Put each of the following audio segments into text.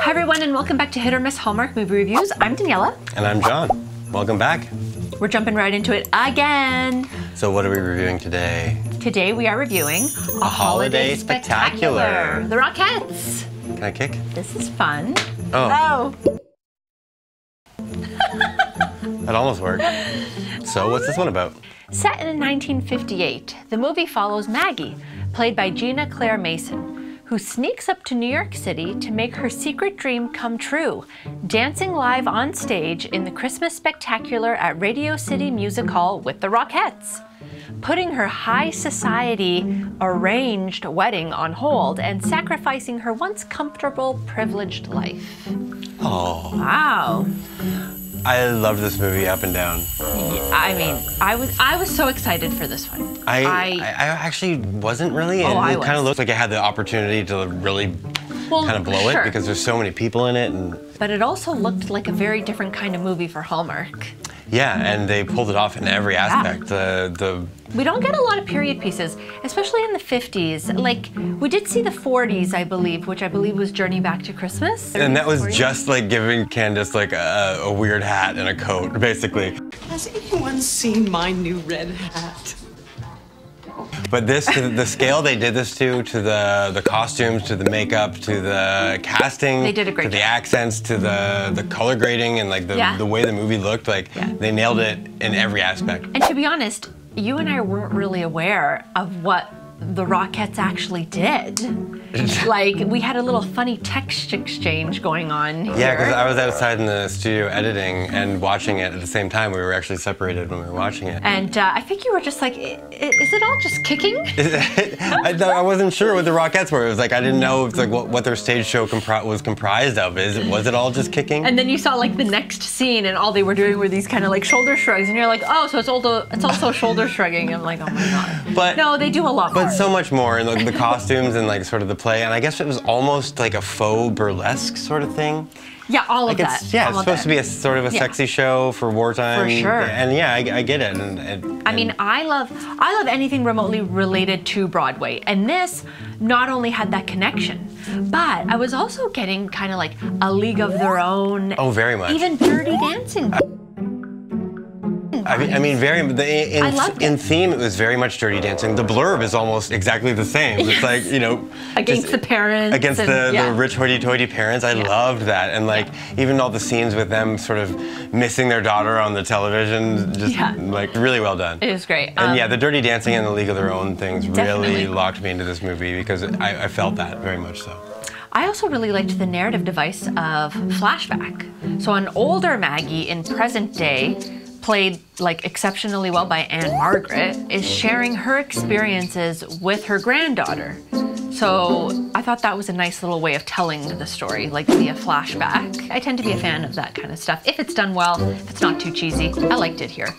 Hi everyone, and welcome back to Hit or Miss Hallmark Movie Reviews. I'm Daniela. And I'm John. Welcome back. We're jumping right into it again. So what are we reviewing today? Today we are reviewing A Holiday Spectacular. The Rockettes. Can I kick? This is fun. Oh. That almost worked. So what's this one about? Set in 1958, the movie follows Maggie, played by Ginna Claire Mason, who sneaks up to New York City to make her secret dream come true, dancing live on stage in the Christmas Spectacular at Radio City Music Hall with the Rockettes, putting her high society arranged wedding on hold and sacrificing her once comfortable, privileged life. Oh. Wow. I loved this movie up and down. I mean, I was so excited for this one. I actually wasn't really, and it kind of looked like it had the opportunity to really kind of blow it because there's so many people in it. But it also looked like a very different kind of movie for Hallmark. Yeah, and they pulled it off in every aspect. We don't get a lot of period pieces, especially in the 50s. Like, we did see the 40s, I believe, which I believe was Journey Back to Christmas. And that was 40s? Just like giving Candace like a weird hat and a coat, basically. Has anyone seen my new red hat? But this, the scale they did this to the costumes, to the makeup, to the casting, they did a great to the job. accents, to the color grading, and like the way the movie looked, like they nailed it in every aspect. And to be honest, you and I weren't really aware of what the Rockettes actually did. Like, we had a little funny text exchange going on here. Yeah, because I was outside in the studio editing and watching it at the same time. We were actually separated when we were watching it. And I think you were just like, is it all just kicking? I wasn't sure what the Rockettes were. It was like, I didn't know like what their stage show was comprised of. Was it all just kicking? And then you saw like the next scene and all they were doing were these kind of like shoulder shrugs. And you're like, oh, so it's also shoulder shrugging. I'm like, oh my God. But no, they do a lot more. But so much more, and the costumes and like sort of the play, and I guess it was almost like a faux burlesque sort of thing. Yeah, all of that. Yeah, it's supposed to be a sort of a sexy show for wartime. For sure. And yeah, I get it. And I mean, I love anything remotely related to Broadway, and this not only had that connection, but I was also getting kind of like A League of Their Own. Oh, very much. Even Dirty Dancing. I mean, in theme, it was very much Dirty Dancing. The blurb is almost exactly the same. It's like, you know, against the parents. Against the rich hoity-toity parents. I loved that. And like, even all the scenes with them sort of missing their daughter on the television, just like really well done. It was great. And yeah, the Dirty Dancing and the League of Their Own things really locked me into this movie because I felt that very much so. I also really liked the narrative device of flashback. So an older Maggie in present day, played like exceptionally well by Margaret, is sharing her experiences with her granddaughter. So I thought that was a nice little way of telling the story, like via flashback. I tend to be a fan of that kind of stuff. If it's done well, if it's not too cheesy, I liked it here.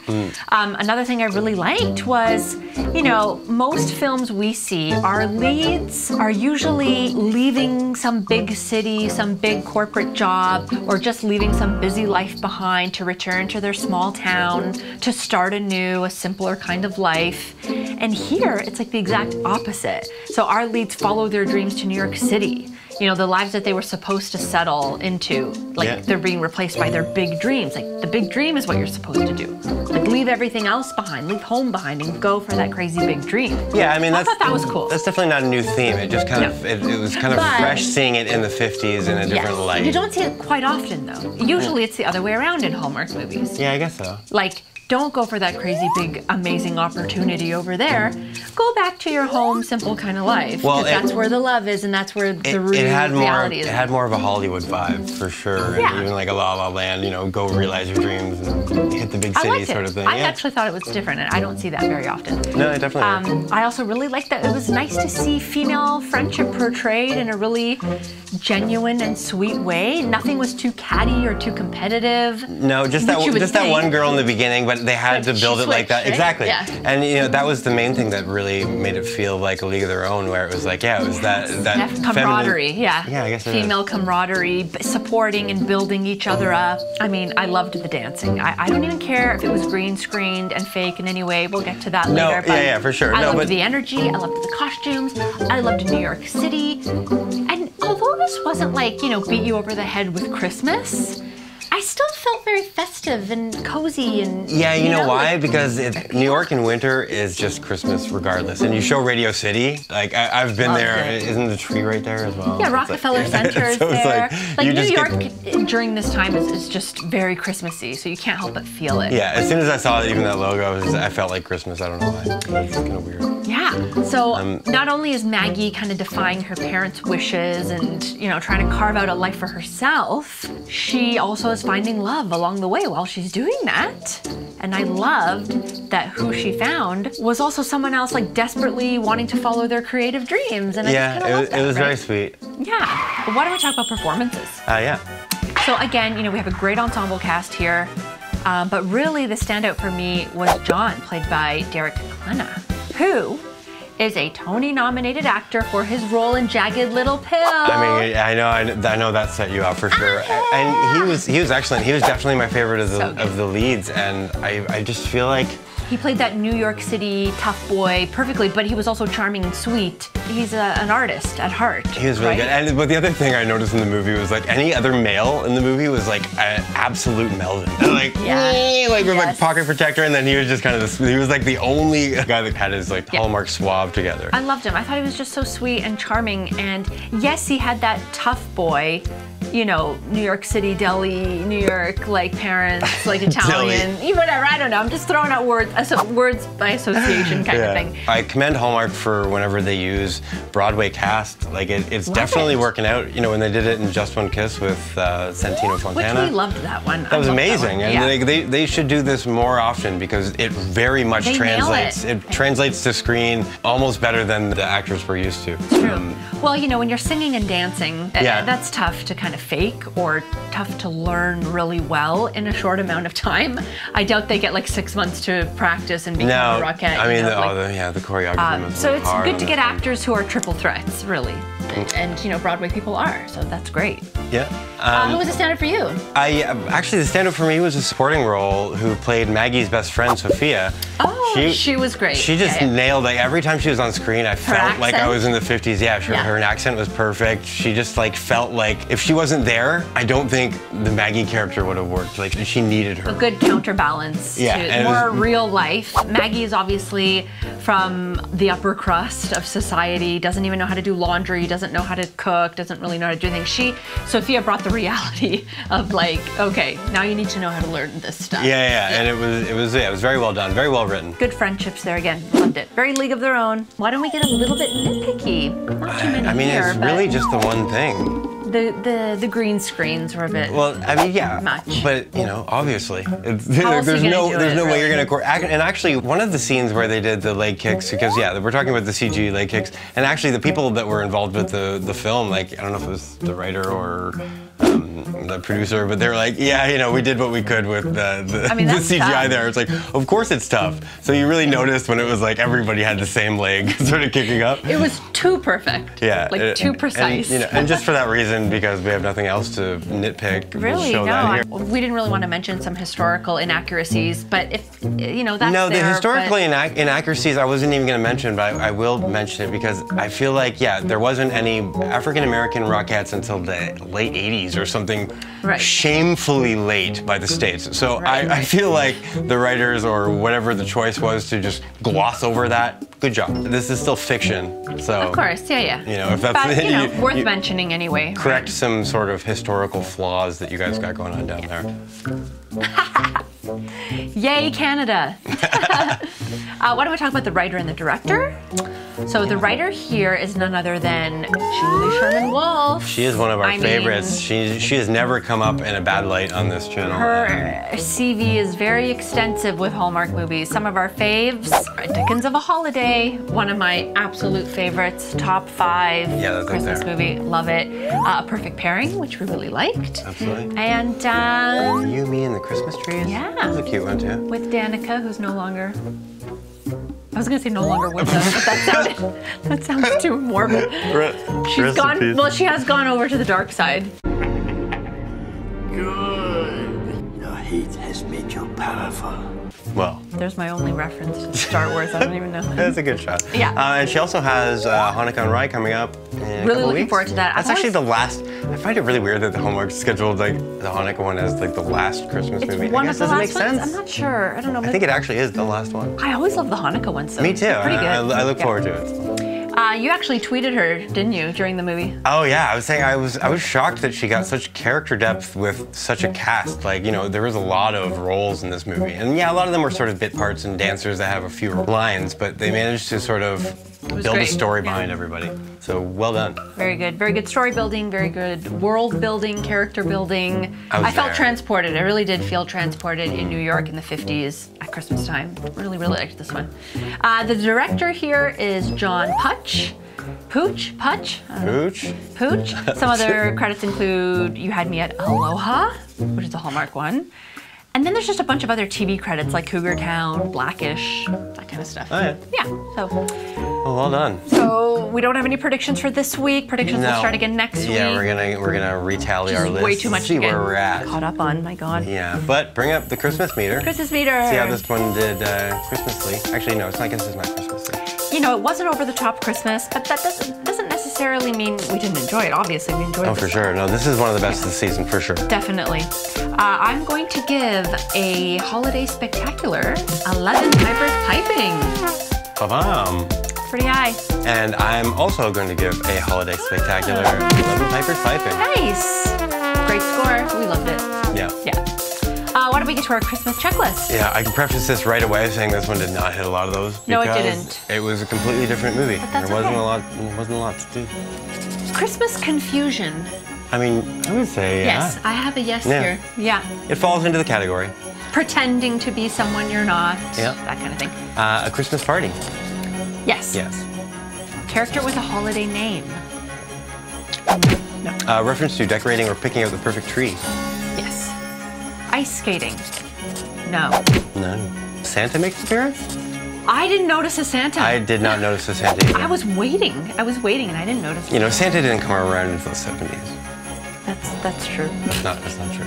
Another thing I really liked was, you know, most films we see, our leads are usually leaving some big city, some big corporate job, or just leaving some busy life behind to return to their small town, to start anew, a simpler kind of life. And here, it's like the exact opposite. So our leads follow their dreams to New York City. You know, the lives that they were supposed to settle into, like they're being replaced by their big dreams. Like, the big dream is what you're supposed to do. Like, leave everything else behind, leave home behind, and go for that crazy big dream. Yeah, I mean, I thought that was cool. That's definitely not a new theme. It just kind of, it was kind of fresh seeing it in the 50s in a different light. You don't see it quite often, though. Usually it's the other way around in Hallmark movies. Yeah, I guess so. Like, don't go for that crazy, big, amazing opportunity over there. Go back to your home, simple kind of life. Well, that's where the love is, and that's where the reality is. It had more of a Hollywood vibe, for sure. Yeah. And even like a La La Land, you know, go realize your dreams and hit the big city sort of thing. I actually thought it was different, and I don't see that very often. No, I definitely I also really liked that it was nice to see female friendship portrayed in a really genuine and sweet way. Nothing was too catty or too competitive. No, just that one girl in the beginning, but they had to build it like that. Right? Exactly. Yeah. And you know, that was the main thing that really made it feel like A League of Their Own, where it was like, it was that camaraderie. Yeah, I guess female camaraderie, supporting and building each other up. I mean, I loved the dancing. I don't even care if it was green screened and fake in any way. We'll get to that later. But yeah, for sure. I loved the energy. I loved the costumes. I loved New York City, and although this wasn't like, you know, beat you over the head with Christmas, I still felt very festive and cozy and... Yeah, you know why? like, because New York in winter is just Christmas regardless. And you show Radio City, like I've been there. Isn't the tree right there as well? Yeah, Rockefeller Center is so there. Like New York during this time is just very Christmassy, so you can't help but feel it. Yeah, as soon as I saw even that logo, I felt like Christmas. I don't know why. It's kind of weird. Yeah. So not only is Maggie kind of defying her parents' wishes and, you know, trying to carve out a life for herself, she also is finding love along the way while she's doing that. And I loved that who she found was also someone else like desperately wanting to follow their creative dreams. And it was very sweet. Yeah. But why don't we talk about performances? Yeah. So again, you know, we have a great ensemble cast here, but really the standout for me was John, played by Derek Klena, who is a Tony-nominated actor for his role in Jagged Little Pill. I mean, I know that set you up for sure. And he was excellent. He was definitely my favorite of the leads, and I just feel like he played that New York City tough boy perfectly, but he was also charming and sweet. He's an artist at heart. He was really good. But the other thing I noticed in the movie was like any other male in the movie was like an absolute Melvin. Like, with like pocket protector, and then he was just kind of he was like the only guy that had his like Hallmark suave together. I loved him. I thought he was just so sweet and charming, and yes, he had that tough boy, you know, New York City deli, New York like parents, like Italian, whatever, I don't know. I'm just throwing out words by association kind of thing. I commend Hallmark for whenever they use Broadway cast. Like it's definitely working out. You know, when they did it in Just One Kiss with Santino Fontana. Which we loved that one. That was amazing. And they should do this more often because it very much translates. It translates to screen almost better than the actors were used to. It's true. Well, you know, when you're singing and dancing, that's tough to kind of fake or tough to learn really well in a short amount of time. I doubt they get like 6 months to practice and become a Rockette. I mean, the choreography must so it's good to get actors who are triple threats, really. And, you know, Broadway people are, so that's great. Yeah. Who was the stand-up for you? Actually, the stand-up for me was a supporting role who played Maggie's best friend, Sophia. Oh, she was great. She just nailed it. Every time she was on screen, I felt like I was in the 50s. Yeah, her accent was perfect. She just like felt like if she wasn't there, I don't think the Maggie character would have worked. Like she needed her. A good counterbalance to more real life. Maggie is obviously from the upper crust of society, doesn't even know how to do laundry, doesn't know how to cook, doesn't really know how to do things. Sophia brought the reality of like, okay, now you need to know how to learn this stuff. And it was very well done, very well written. Good friendships there again, loved it. Very League of Their Own. Why don't we get a little bit nitpicky? Not too many it's really just the one thing. The green screens were a bit much. But you know, obviously, there's no way you're gonna. And actually, one of the scenes where they did the leg kicks, because we're talking about the CG leg kicks, and actually the people that were involved with the film, like I don't know if it was the writer or the producer, but they were like, we did what we could with the CGI tough. There. It's like, of course it's tough. So you really noticed when it was like everybody had the same leg sort of kicking up. It was too perfect. Yeah. Like too precise. And just for that reason, because we have nothing else to nitpick. Really, we didn't really want to mention some historical inaccuracies, but if that's the historical inaccuracies I wasn't even going to mention, but I will mention it because I feel like there wasn't any African American Rockettes until the late '80s or something, shamefully late by the States. So I feel like the writers or whatever the choice was to just gloss over that. Good job. This is still fiction, so of course, if that's worth mentioning anyway. Correct some sort of historical flaws that you guys got going on down there. Yay, Canada! Why don't we talk about the writer and the director? So the writer here is none other than Julie Sherman-Wolf. She is one of our favorites. She has never come up in a bad light on this channel. Her CV is very extensive with Hallmark movies. Some of our faves, Dickens of a Holiday, one of my absolute favorites, top 5 Christmas movie, love it. A Perfect Pairing, which we really liked. Absolutely. And You, Me, and the Christmas Trees? Yeah. That was a cute one too. With Danica, who's no longer... I was gonna say no longer with us, but that sounds too morbid. She's gone. Well, she has gone over to the dark side. Good. Now hate has made you powerful. Well, there's my only reference to Star Wars. I don't even know. That's a good shot. Yeah. And she also has Hanukkah on Rye coming up in a Really couple looking weeks. forward to that. That's actually the last. I find it really weird that the Hallmark scheduled like the Hanukkah one as like the last Christmas It's movie. one I of guess the does it last make sense? ones. I'm not sure. I don't know. I think it actually is the last one. I always love the Hanukkah ones. So Me too. they're pretty good. I look forward to it. You actually tweeted her, didn't you, during the movie? Oh yeah, I was saying I was shocked that she got such character depth with such a cast. Like, you know, there was a lot of roles in this movie. And yeah, a lot of them were sort of bit parts and dancers that have a few lines, but they managed to sort of build a story behind everybody. So well done. Very good story building, very good world building, character building. I felt transported. I really did feel transported in New York in the 50s at Christmas time. Really liked this one. The director here is John Pooch. Pooch? Some other credits include You Had Me at Aloha, which is a Hallmark one. And then there's just a bunch of other TV credits like Cougar Town, Blackish, that kind of stuff. Oh, yeah. Yeah, so. Well done. So we don't have any predictions for this week. Predictions will start again next week. Yeah, we're gonna retally our list. Way too much see where we're at. Caught up on, my God. Yeah, but bring up the Christmas meter. Christmas meter. See how this one did Christmasly. Actually, no, I guess it's not Christmasly. You know, it wasn't over the top Christmas, but that doesn't necessarily mean we didn't enjoy it. Obviously, we enjoyed it. Oh, for sure. No, this is one of the best of the season, for sure. Definitely. I'm going to give a holiday spectacular 11 Pipers Piping. Ba-bam. Pretty high. And I'm also going to give a holiday spectacular 11 Pipers Piping. Nice. Great score. We loved it. Yeah. Yeah. Why don't we get to our Christmas checklist? Yeah, I can preface this right away saying this one did not hit a lot of those. No, it didn't. It was a completely different movie. But that's there wasn't a lot to do. Christmas confusion. I mean, I would say Yes, I have a yes here. Yeah. It falls into the category. Pretending to be someone you're not. Yeah. That kind of thing. A Christmas party. Yes. Yes. Character with a holiday name. No. Reference to decorating or picking out the perfect tree. Yes. Ice skating. No. No. Santa makes an appearance? I didn't notice a Santa. I did not notice a Santa either. I was waiting and I didn't notice. You know, Santa didn't come around until the 70s. That's true. That's not true.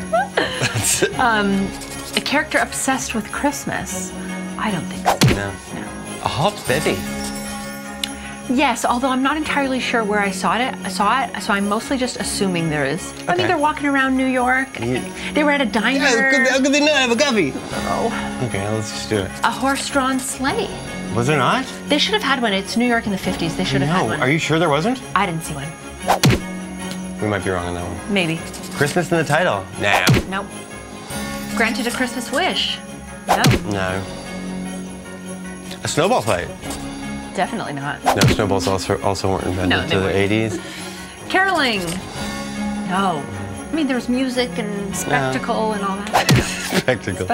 A character obsessed with Christmas. I don't think so. No. A hot Betty. Yes, although I'm not entirely sure where I saw it, so I'm mostly just assuming there is. I mean, they're walking around New York. They were at a diner. Yeah, how could they not have a coffee? Oh. Okay, let's just do it. A horse-drawn sleigh. Was there not? They should have had one. It's New York in the 50s. They should have had one. Are you sure there wasn't? I didn't see one. We might be wrong on that one. Maybe. Christmas in the title? Nah. Nope. Granted a Christmas wish? No. No. A snowball fight? Definitely not. No, snowballs also weren't invented until the 80s. Caroling? No. I mean, there was music and spectacle and all that. Spectacle.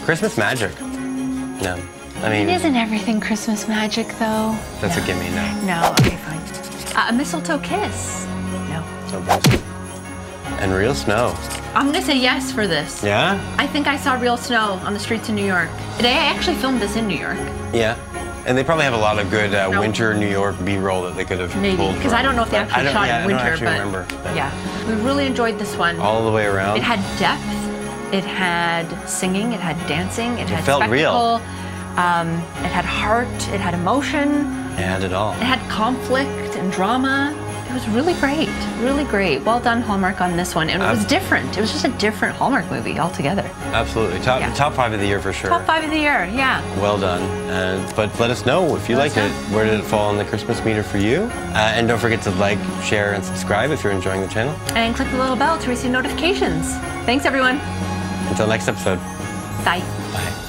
Christmas magic? No. I mean... Isn't everything Christmas magic, though? That's a gimme, no. No, okay, fine. A mistletoe kiss? No. So basic. And real snow? I'm gonna say yes for this. Yeah? I think I saw real snow on the streets of New York. They actually filmed this in New York. Yeah. And they probably have a lot of good winter New York B-roll that they could have pulled. Because I don't know if they actually shot in winter, I don't actually but remember. Yeah, we really enjoyed this one. All the way around. It had depth, it had singing, it had dancing, it had felt spectacle. real. It had heart, it had emotion. It had it all. It had conflict and drama. It was really great, really great. Well done, Hallmark, on this one. And it was different. It was just a different Hallmark movie altogether. Absolutely. Top 5 of the year for sure. Top 5 of the year, yeah. Well done. But let us know if you liked it. Where did it fall on the Christmas meter for you? And don't forget to like, share, and subscribe if you're enjoying the channel. And click the little bell to receive notifications. Thanks, everyone. Until next episode. Bye. Bye.